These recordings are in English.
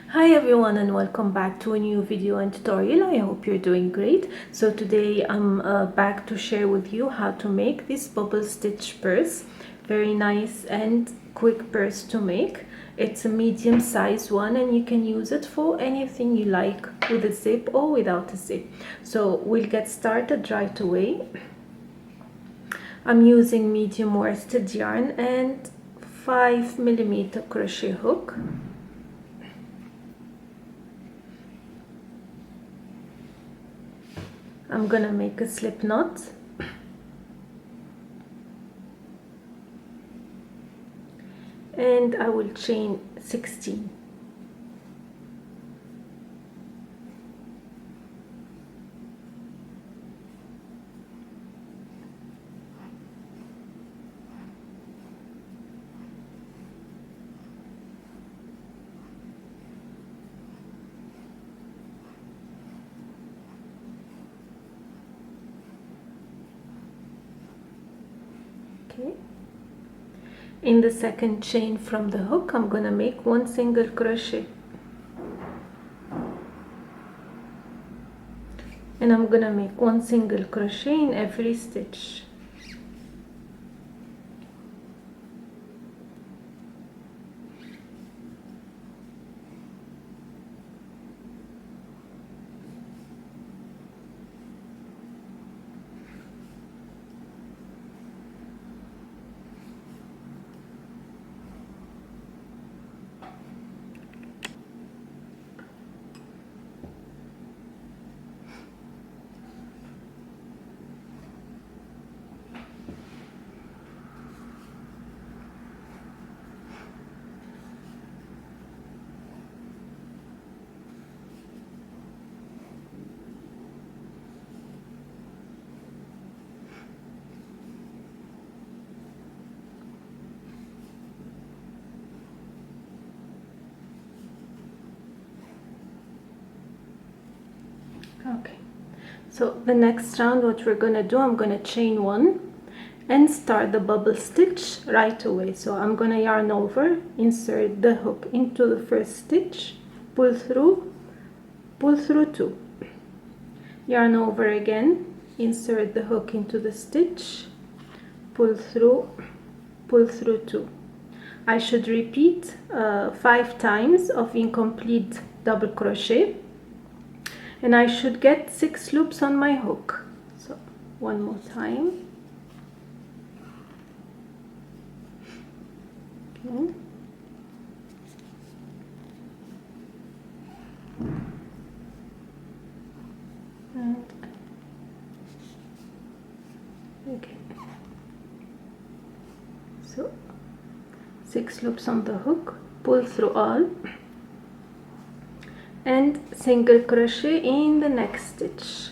Hi everyone and welcome back to a new video and tutorial. I hope you're doing great. So today I'm back to share with you how to make this bubble stitch purse. Very nice and quick purse to make. It's a medium size one and you can use it for anything you like, with a zip or without a zip. So we'll get started right away. I'm using medium worsted yarn and 5mm crochet hook. I'm gonna make a slip knot and I will chain 16. Okay. In the second chain from the hook, I'm gonna make one single crochet, and I'm gonna make one single crochet in every stitch. Okay, so the next round, what we're gonna do, I'm gonna chain one and start the bubble stitch right away. So I'm gonna yarn over, insert the hook into the first stitch, pull through two, yarn over again, insert the hook into the stitch, pull through two. I should repeat 5 times of incomplete double crochet, and I should get 6 loops on my hook. So one more time. Okay. And okay. So 6 loops on the hook, pull through all, and single crochet in the next stitch.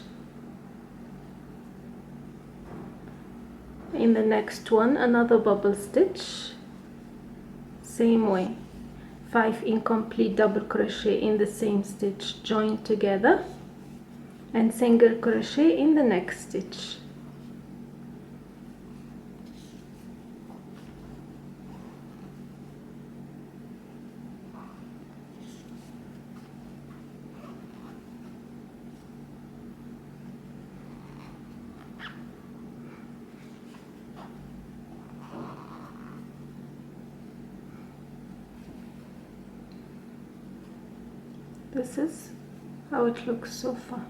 In the next one, another bubble stitch, same way, 5 incomplete double crochet in the same stitch, join together, and single crochet in the next stitch. This is how it looks so far.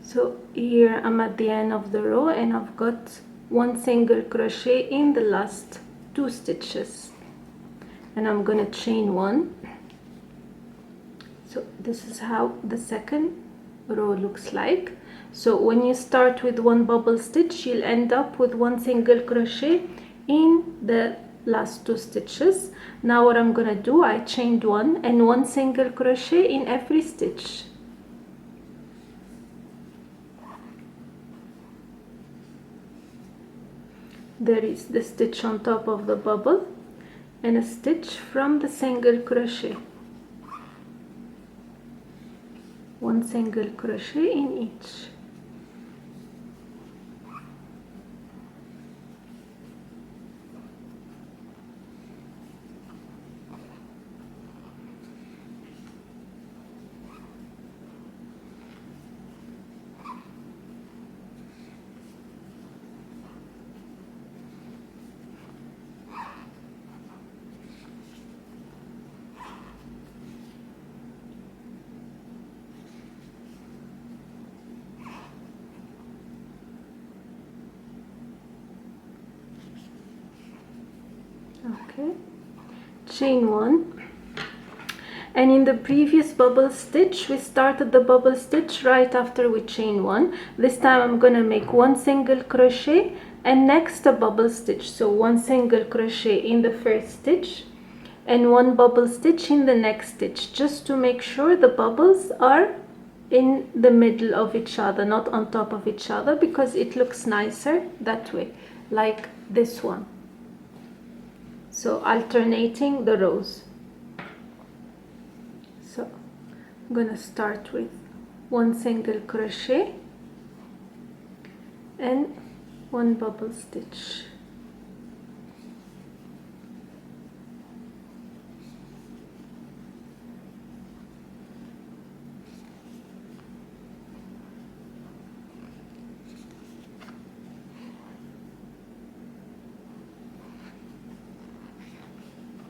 So here I'm at the end of the row and I've got one single crochet in the last 2 stitches, and I'm gonna chain one. So this is how the second row looks like. So when you start with one bubble stitch, you'll end up with one single crochet in the last two stitches. Now what I'm gonna do, I chained one and one single crochet in every stitch. There is the stitch on top of the bubble and a stitch from the single crochet. One single crochet in each. Okay, chain one, and in the previous bubble stitch we started the bubble stitch right after we chain one. This time I'm gonna make one single crochet and next a bubble stitch. So one single crochet in the first stitch and one bubble stitch in the next stitch, just to make sure the bubbles are in the middle of each other, not on top of each other, because it looks nicer that way, like this one. So alternating the rows. So I'm gonna start with one single crochet and one bubble stitch.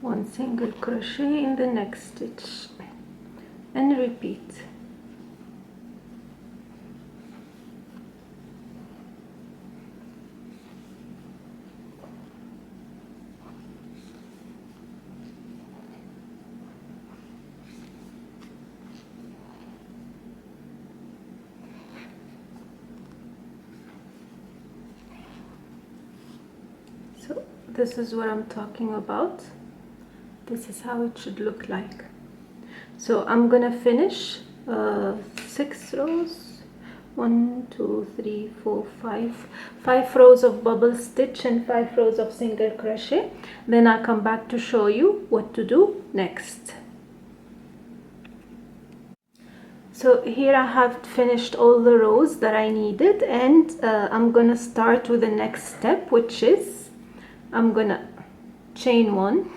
One single crochet in the next stitch and repeat. So this is what I'm talking about. This is how it should look like. So I'm gonna finish 6 rows, 1 2 3 4 5 rows of bubble stitch and 5 rows of single crochet. Then I'll come back to show you what to do next. So here I have finished all the rows that I needed, and I'm gonna start with the next step, which is I'm gonna chain one,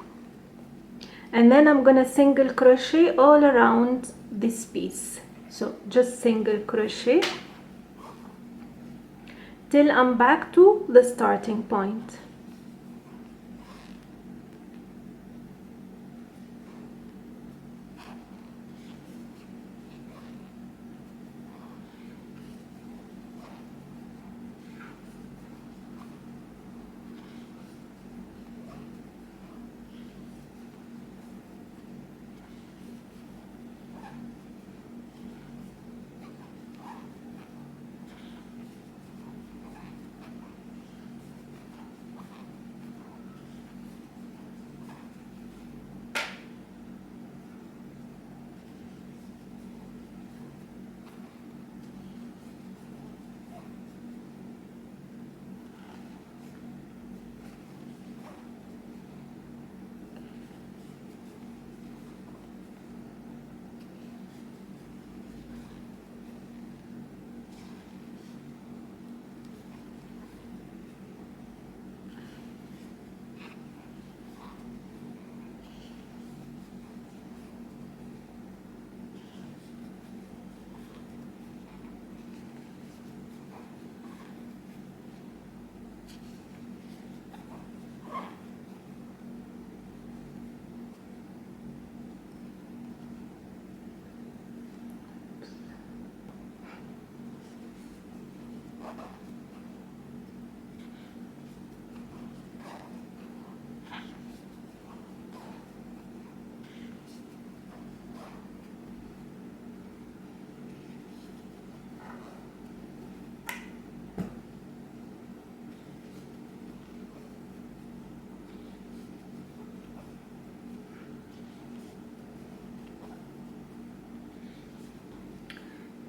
and then I'm gonna single crochet all around this piece. So just single crochet till I'm back to the starting point.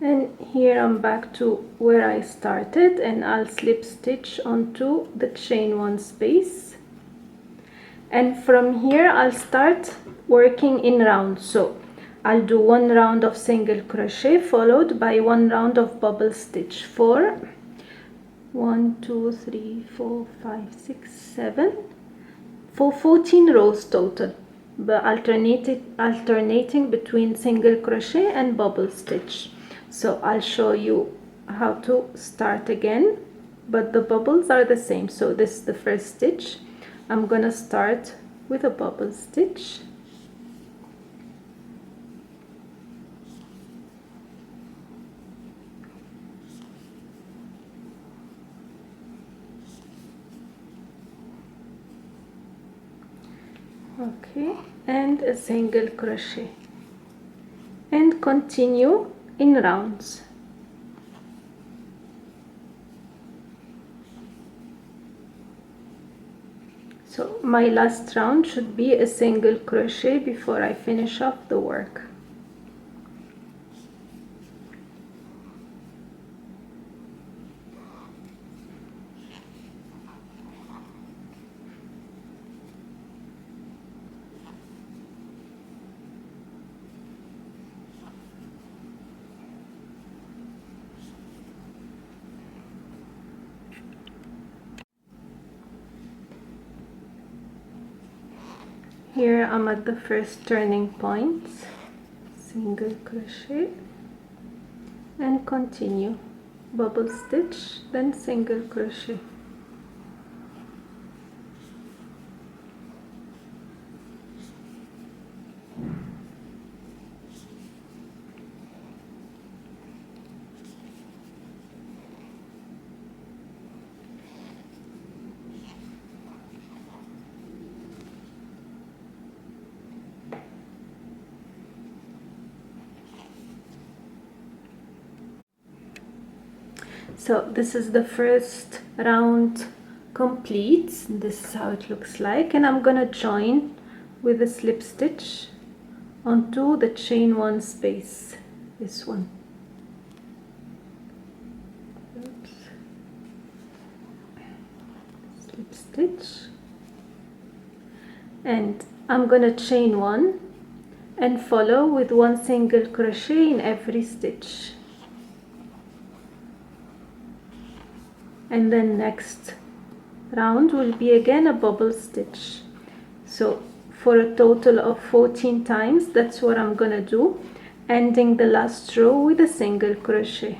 And here I'm back to where I started, and I'll slip stitch onto the chain one space, and from here I'll start working in rounds. So I'll do one round of single crochet followed by one round of bubble stitch for 1 2 3 4 5 6 7 for 14 rows total, but alternating between single crochet and bubble stitch. So I'll show you how to start again, but the bubbles are the same. So this is the first stitch. I'm gonna start with a bubble stitch, okay, and a single crochet, and continue in rounds. So my last round should be a single crochet before I finish off the work. Here I'm at the first turning point, single crochet and continue, bubble stitch, then single crochet. So this is the first round complete. This is how it looks like, and I'm gonna join with a slip stitch onto the chain one space, this one. Oops. Slip stitch, and I'm gonna chain one and follow with one single crochet in every stitch. And then next round will be again a bubble stitch. So for a total of 14 times, that's what I'm gonna do, ending the last row with a single crochet.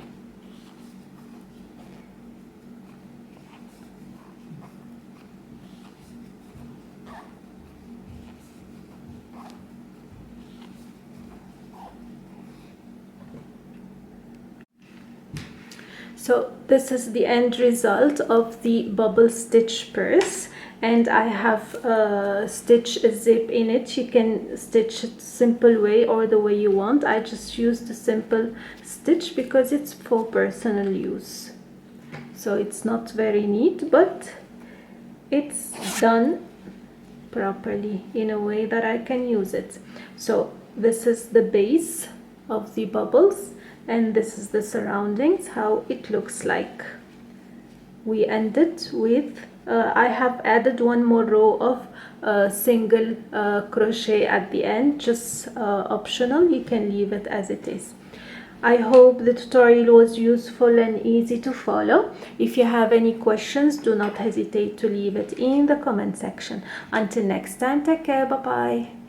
So this is the end result of the bubble stitch purse, and I have stitched a zip in it. You can stitch it simple way or the way you want. I just used a simple stitch because it's for personal use. So it's not very neat, but it's done properly in a way that I can use it. So this is the base of the bubbles, and this is the surroundings, how it looks like. We ended with I have added one more row of single crochet at the end, just optional. You can leave it as it is. I hope the tutorial was useful and easy to follow. If you have any questions, do not hesitate to leave it in the comment section. Until next time, take care, bye bye.